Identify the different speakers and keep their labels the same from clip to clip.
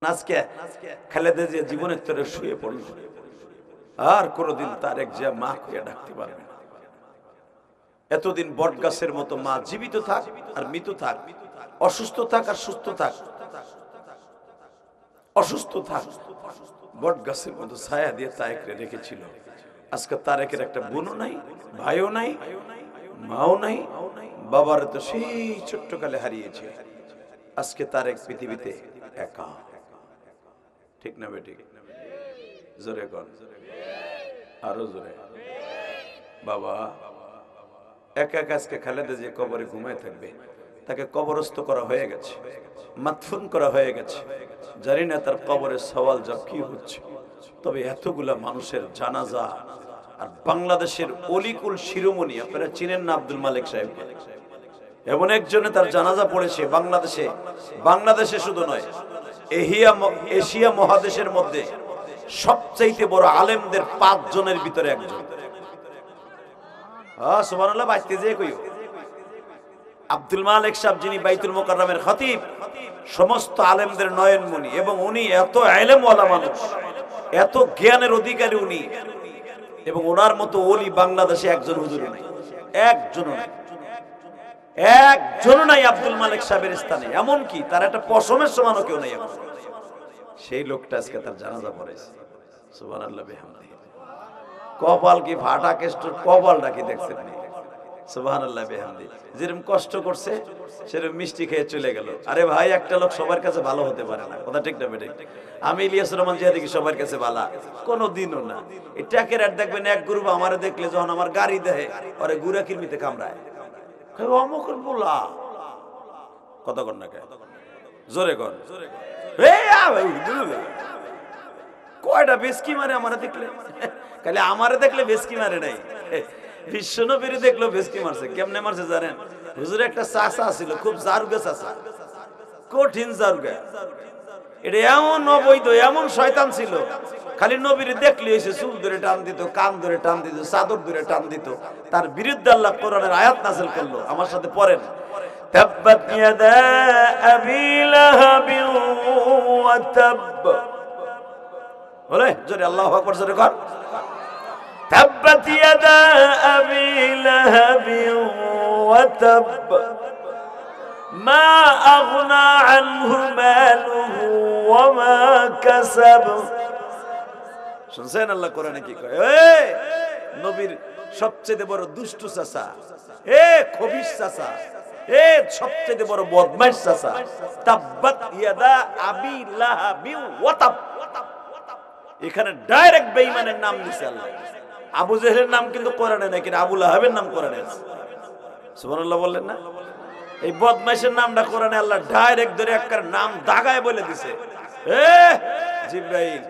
Speaker 1: আজকে খালেদা জিয়া জীবনের তরে শুয়ে পড়ল, আর কোনোদিন তারেক জিয়া মা কইয়া ডাকতে পারবে না। এতদিন বট গাছের মতো মা জীবিত থাক আর মৃত থাক, অসুস্থ থাক আর সুস্থ থাক, অসুস্থ থাক, বট গাছের মতো ছায়া দিয়ে তারেকরে রেখেছিল। আজকে তারেকের একটা বোনও নাই, ভাইও নাই, মাও নাই, বাবার তো সেই ছোট্টকালে হারিয়েছে। আজকে তারেক পৃথিবীতে একা। ঠিক না বেঠিক? জোরে কর, আরো জোরে। বাবা একা একা আজকে খালেদা যে কবরে ঘুমায় থাকবে, তাকে কবরস্থ করা হয়ে গেছে, মাদফুন করা হয়ে গেছে। জানি না তার কবরের সওয়াল জব কি হচ্ছে। তবে এতগুলা মানুষের জানাজা, আর বাংলাদেশের অলিকুল শিরোমণি, আপনারা চিনেন না আব্দুল মালিক সাহেবকে? এমন একজনে তার জানাজা পড়েছে বাংলাদেশে। বাংলাদেশে শুধু নয়, এশিয়া মহাদেশের মধ্যে সবচাইতে বড় আলেমদের 5 জনের ভিতরে একজন। সুবহানাল্লাহ, বাঁচতে যে কইও আব্দুল মালিক সাহেব, যিনি বাইতুল মুকাররমের খতিব, সমস্ত আলেমদের নয়নমণি, এবং উনি এত ইলমওয়ালা মানুষ, এত জ্ঞানের অধিকারী উনি, এবং ওনার মতো ওলি বাংলাদেশে একজন হুজুর নাই, একজনও নাই, একজনও নাই আব্দুল মালিক সাহেবের স্থানে। এমনকি তার একটা পশমের সমানও কেউ নাই এখন। সেই লোকটা আজকে তার জানাজা পড়েছে। সুবহানাল্লাহ বিহামদিহি। কপাল কি ফাটা কেষ্টর, কপালটা কি দেখছেন? সুবহানাল্লাহ বিহামদিহি। যেরকম কষ্ট করছে সেরকম মিষ্টি খেয়ে চলে গেল। আরে ভাই, একটা লোক সবার কাছে ভালো হতে পারে না, কথা ঠিক না বেঠিক? আমি ইলিয়াসুর রহমান জিয়া দেখি সবার কাছে ভালো, কোনোদিনও না। এই ট্যাকের আর দেখবেন এক গ্রুপ আমারে দেখলে যখন আমার গাড়ি দেয়, ওরে গুড়া কিরমিতে কামড়ায়, অমুকের বলা কত কর না, জোরে কর, কয়টা বেশকি মারে আমারে দেখলে, খালি আমারে দেখলে বেশকি মারে নাই, বিশ্বনবীর দেখলো বেশকি মারছে। কেমনে মারছে জানেন? হুজুর একটা চাচা ছিল, খুব জারুগা চাচা, কঠিন জারুগা। এটা এমন অবৈধ, এমন শয়তান ছিল, খালি নবীর দেখলে এসে চুল ধরে টান দিত, কান ধরে টান দিত, চাদর ধরে টান দিত। তার বিরুদ্ধে আল্লাহ কোরআনের আয়াত নাযিল করলো। আমার সাথে পড়েন, তাব্বাত ইয়াদা আবি লাহাবি ওয়া তাব। বলে জোরে আল্লাহু আকবার, জোরে কর। তাব্বাত ইয়াদা আবি লাহাবি ওয়া তাব মা আগনা আনহু মালুহু ওয়া মা কাসাব। শুনছেন আল্লাহ কোরআনে কি কয়? নবীর সবচেয়ে বড় দুষ্ট চাচা, খবিশ চাচা, সবচেয়ে বড় বদমাইশ চাচা, তাব্বাত ইয়াদা আবি লাহাবি ওয়া তাব। এখানে ডাইরেক্ট বেঈমানের নাম দিছে আল্লাহ। আবু জেহেলের নাম কিন্তু কোরআনে নাই, কিন্তু আবু লাহাবের নাম কোরআনে আছে। সুবহানাল্লাহ বললেন না? এই বদমাইশের নামটা কোরআনে আল্লাহ ডাইরেক্ট ধরে একবার নাম দাগায় বলে দিছে। জিবরাইল,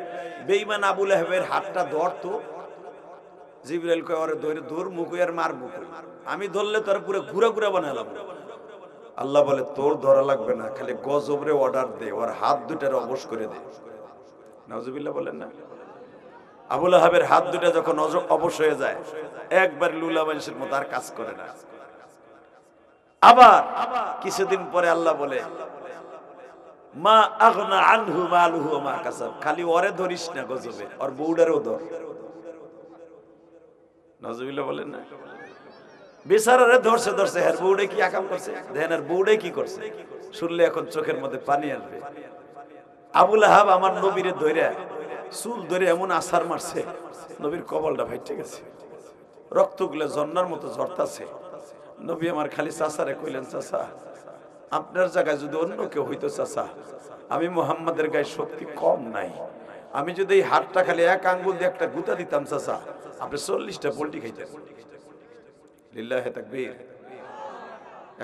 Speaker 1: বেঈমান আবু লাহাবের হাতটা ধরতো। জিবরাইল কয়, ওরে ধরে দূর মুখই আর মার মুখ, আমি ধরলে তোর পুরো ঘুরা ঘুরা বানালাম। আল্লাহ বলে, তোর ধরা লাগবে না, খালি গজবরে অর্ডার দে, ওর হাত দুটার অবশ করে দে। নাউজুবিল্লাহ বলেন না? আবু লাহাবের হাত দুটা যখন অবশ হয়ে যায়, একবার লুলা মানুষের মতো আর কাজ করে না। আবার কিছুদিন পরে আল্লাহ বলে, মা আগনা আনহু মালুহু ওয়া মা কাসাব। খালি ওরে ধরিস না গজবে, ওর বউডারও ধর। নাউজুবিল্লাহ বলেন না? বেচারারে ধরছে, ধরছে, এর বউডে কি আকাম করছে দেখেন, আর বউডে কি করছে শুনলে এখন চোখের মধ্যে পানি আসবে। আবু লাহাব আমার নবীরে ধইরা চুল ধরে এমন আছাড় মারছে, নবীর কপালটা ফাইটে গেছে, রক্তগুলো ঝর্ণার মতো ঝরতাছে। নবী আমার খালি চাচারে কইলেন, চাচা আপনার জায়গায় যদি অন্য কেউ হইতো, চাচা আমি মুহাম্মাদের গায়ে শক্তি কম নাই, আমি যদি এই হাতটা খালি এক আঙ্গুল দিয়ে একটা গুতা দিতাম, চাচা আপনি 40টা পোল্টি খাইতেন। লিল্লাহি তাকবীর।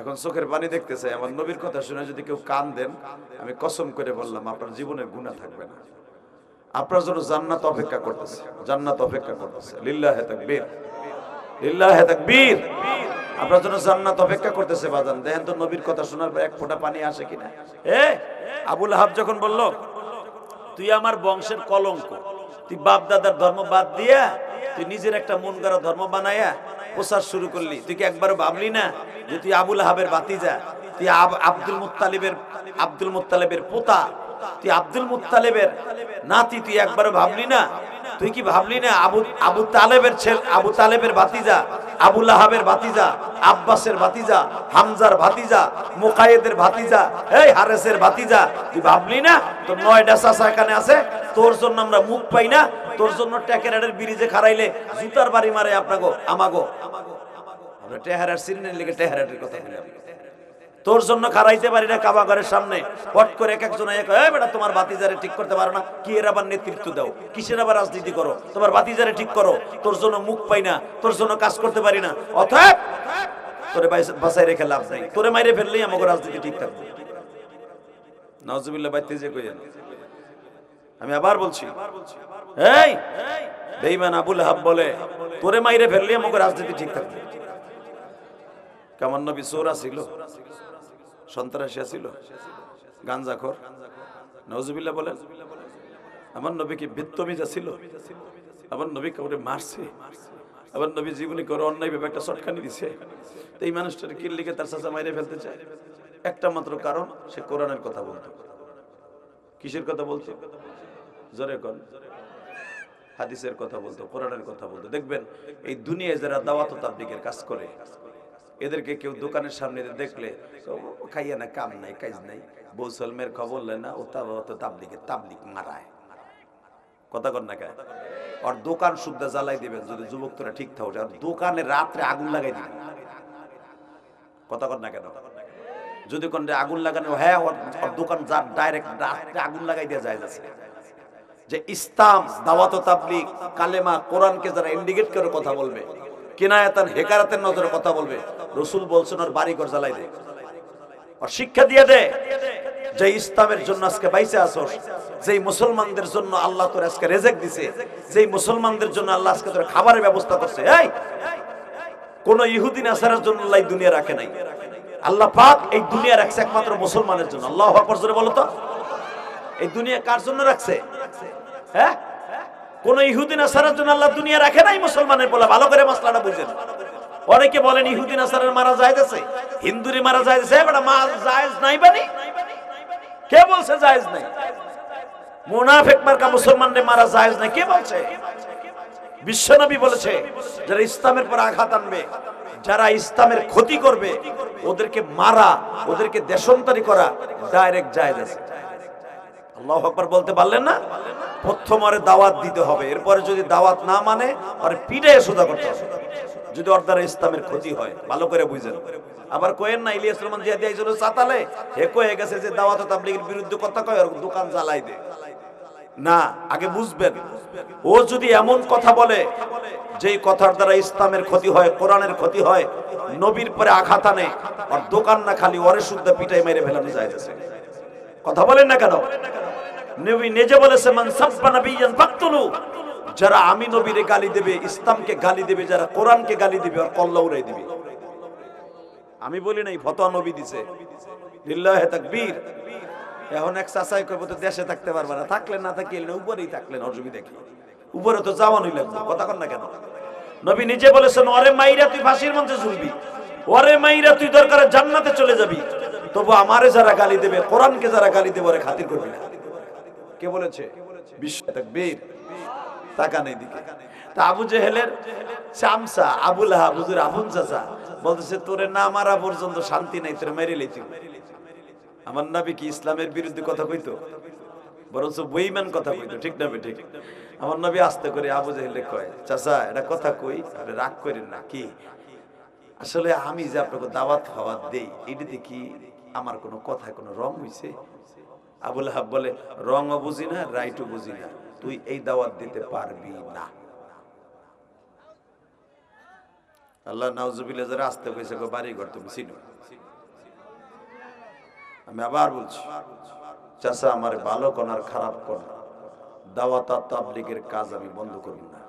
Speaker 1: এখন চোখের পানি দেখতেছে। আমার নবীর কথা শুনে যদি কেউ কান দেন, আমি কসম করে বললাম আপনার জীবনে গুনাহ থাকবে না, আপনার জন্য জান্নাত অপেক্ষা করতেছে, জান্নাত অপেক্ষা করতেছে। লিল্লাহি তাকবীর, লিল্লাহি তাকবীর। আপনার জন্য জান্নাত অপেক্ষা করতেছে বাজান। দেখেন তো নবীর কথা শোনার পর এক ফোঁটা পানি আসে কিনা। আবু লাহাব যখন বলল, তুই আমার বংশের কলঙ্ক, তুই বাপ দাদার ধর্ম বাদ দিয়া তুই নিজের একটা মন গড়া ধর্ম বানায়া প্রচার শুরু করলি, তুই কি একবারও ভাবলি না যে তুই আবু লাহাবের ভাতিজা, তুই আব্দুল মুত্তালিবের পোতা, তুই আব্দুল মুত্তালিবের নাতি, তুই একবার ভাবলি না? তুই কি ভাবলি না আবু তালেবের ছেলে, আবু তালেবের ভাতিজা, আবু লাহাবের ভাতিজা, আব্বাসের ভাতিজা, হামজার ভাতিজা, মুকাইদের ভাতিজা, এই হারেসের ভাতিজা, তুই ভাবলি না তোর 9টা চাচা এখানে আছে, তোর জন্য আমরা মুখ পাই না, তোর জন্য টেকেরাডের ব্রিজে খারাইলে জুতার বাড়ি মারে আপনাগো আমাগো। আমরা টেহারার সিরিনের লিগে টেহারাটের কথা বলি, তোর জন্য খারাইতে পারি না কাবাঘরের সামনে। পট করে এক একজন বেটা তোমার ভাতিজারে ঠিক করতে পারো না, কি এর আবার নেতৃত্ব দাও, কিসের আবার রাজনীতি করো, তোমার ভাতিজারে ঠিক করো, তোর জন্য মুখ পাই না, তোর জন্য কাজ করতে পারি না, অতএব তোরে বাসায় রেখে লাভ নাই, তোরে মাইরে ফেললেই আমাকে রাজনীতি ঠিক থাকবে। নাউজুবিল্লাহ বাইতে যে কইেন। আমি আবার বলছি, এই বেঈমান আবু লাহাব বলে তোরে মাইরে ফেললেই আমাকে রাজনীতি ঠিক থাকবে। কেমন নবী চোরা ছিল, সন্ত্রাসী ছিল, গাঞ্জাখোর, নাউজুবিল্লাহ বলেন। আমার নবী কি বিত্তমিজা ছিল? আমার নবী কাউরে মারছে? আমার নবী জীবনী করে অন্যায় ভাবে একটা চটকানি দিছে? তো এই মানুষটার কি লিখে তার চাচা মাইরে ফেলতে চায়? একটা মাত্র কারণ, সে কোরআনের কথা বলতো। কিসের কথা বলতো? জোরে কোন? হাদিসের কথা বলতো, কোরআনের কথা বলতো। দেখবেন এই দুনিয়ায় যারা দাওয়াত ও তাবলীগের কাজ করে, এদেরকে কেউ দোকানের সামনে দেখলে খাইয়া না, কাম নাই, কাজ নাই, বৌসলমের খবর লেন না, ও তাবলীগ মারায়, কথা কর না কেন? আর দোকান শুদ্ধ জ্বালাই দিবেন যদি যুবক তোরা ঠিক থাকে, আর দোকানে রাত্রে আগুন লাগাই দিবেন, কথা কর না কেন? যদি কোন আগুন লাগানো, হ্যাঁ ওর দোকান যার ডাইরেক্ট রাত্রে আগুন লাগাই দেওয়া যায় আছে। যে ইসলাম, দাওয়াত ও তাবলীগ, কালেমা, কোরআনকে যারা ইন্ডিকেট করে কথা বলবে, কিনায়াতান হেকারাতের নজরে কথা বলবে, রাসূল বলছেন ওর বাড়ি ঘর জ্বালাই দে, আর শিক্ষা দিয়ে দে যে ইসলামের জন্য আজকে বাইসে আসোস, যেই মুসলমানদের জন্য আল্লাহ তোর আজকে রেজেক দিছে, যেই মুসলমানদের জন্য আল্লাহ আজকে তোর খাবারের ব্যবস্থা করছে, এই কোন ইহুদি নাসারার জন্য আল্লাহ দুনিয়া রাখে নাই। আল্লাহ পাক এই দুনিয়া রাখছে একমাত্র মুসলমানের জন্য। আল্লাহু আকবার জোরে বলো তো। এই দুনিয়া কার জন্য রাখছে? হ্যাঁ, কোন ইহুদি নাসারার জন্য আল্লাহ দুনিয়া রাখে নাই, মুসলমানের বলা। ভালো করে মাসলাটা বুঝেন। অনেকে বলেন ইহুদি নাসারার মারা জায়েজ আছে, হিন্দুরি মারা জায়েজ আছে। বড় মা জায়েজ নাই বানি, কে বলছে জায়েজ নাই? মুনাফিক মার্কা মুসলমানদের মারা জায়েজ নাই, কে বলছে? বিশ্বনবী বলেছে যারা ইসলামের পর আঘাত আনবে, যারা ইসলামের ক্ষতি করবে, ওদেরকে মারা, ওদেরকে দেশান্তরী করা ডাইরেক্ট জায়েজ আছে। আল্লাহু আকবার বলতে পারলেন না? প্রথমে দাওয়াত দিতে হবে, এরপরে যদি দাওয়াত না মানে আর পিটায়ে সোজা করতে হবে, যদি ওর দ্বারা ইসলামের ক্ষতি হয়। ভালো করে বুঝেন। আবার কোয়েন না ইলিয়াস রহমান জিয়া দিয়েছিল সাতালে, হে কয়ে গেছে যে দাওয়াত ও তাবলীগের বিরুদ্ধে কথা কয় আর দোকান জ্বালাই দে না। আগে বুঝবেন, ও যদি এমন কথা বলে যেই কথার দ্বারা ইসলামের ক্ষতি হয়, কোরআনের ক্ষতি হয়, নবীর পরে আঘাত আনে, আর দোকান না খালি ওরে শুদ্ধ পিটাই মেরে ফেলানো যায়। কথা বলেন না কেন? নবী নিজে বলেছে মান সাব্বা নাবিয়ান ফাকতুলু, যারা আমি নবীরে গালি দেবে, ইসলামকে গালি দেবে, যারা কোরআনকে গালি দেবে আর কল্লা উড়াই দিবে। আমি বলি নাই, ফতোয়া নবী দিছে। লিল্লাহি তাকবীর। এখন এক চাচাই কইবো তো দেশে থাকতে পারবে না, থাকলে না থাকিলে না, উপরেই থাকলেন, অসুবিধা কি? উপরে তো যাওয়ানোই লাগবে, কথা কন না কেন? নবী নিজে বলেছেন ওরে মাইরা তুই ফাঁসির মঞ্চে ঝুলবি, ওরে মাইরা তুই দরকারে জান্নাতে চলে যাবি, তবু আমারে যারা গালি দেবে, কোরআনকে যারা গালি দেবে ওরে খাতির করবি না। কে বলেছে? বিশ্ব তাকবীর। টাকা নেই দিকে। তা আবু জেহেলের চামচা আবু লাহাব, হুজুর আপন চাচা, বলতেছে তোরে না মারা পর্যন্ত শান্তি নাই, তোরে মেরে লইতি। আমার নবী কি ইসলামের বিরুদ্ধে কথা কইতো? বরঞ্চ বেঈমান কথা কইতো, ঠিক না? ঠিক। আমার নবী আস্তে করে আবু জেহেলকে কয়, চাচা এটা কথা কই, আপনি রাগ করেন না। কি? আসলে আমি যে আপনাকে দাওয়াত খাওয়াত দেই, এটাতে কি আমার কোনো কথায় কোনো রং হইছে? আবু লাহাব বলে, রংও বুঝি না, রাইটও বুঝি না, তুই এই দাওয়াত দিতে পারবি না। আল্লাহ নাউজুবিল্লাহ যারা আসতে কইছে গো বাড়ি ঘর তুমি চিনো। আমি আবার বলছি, চাচা আমার ভালো কোন আর খারাপ কোন, দাওয়াত আর তাবলীগের কাজ আমি বন্ধ করব না।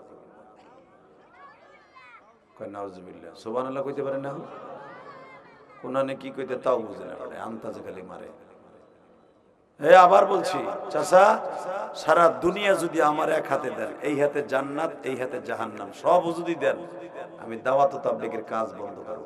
Speaker 1: কয় নাউজুবিল্লাহ, সুবহানাল্লাহ কইতে পারে না? কোনানে কি কইতে তাও বুঝে না, পারে আন্তাজে খালি মারে। আবার বলছি, চাচা সারা দুনিয়া যদি আমার এক হাতে দেন, এই হাতে জান্নাত, এই হাতে জাহান্নাম, সব যদি দেন, আমি দাওয়াত ও তাবলীগের কাজ বন্ধ করব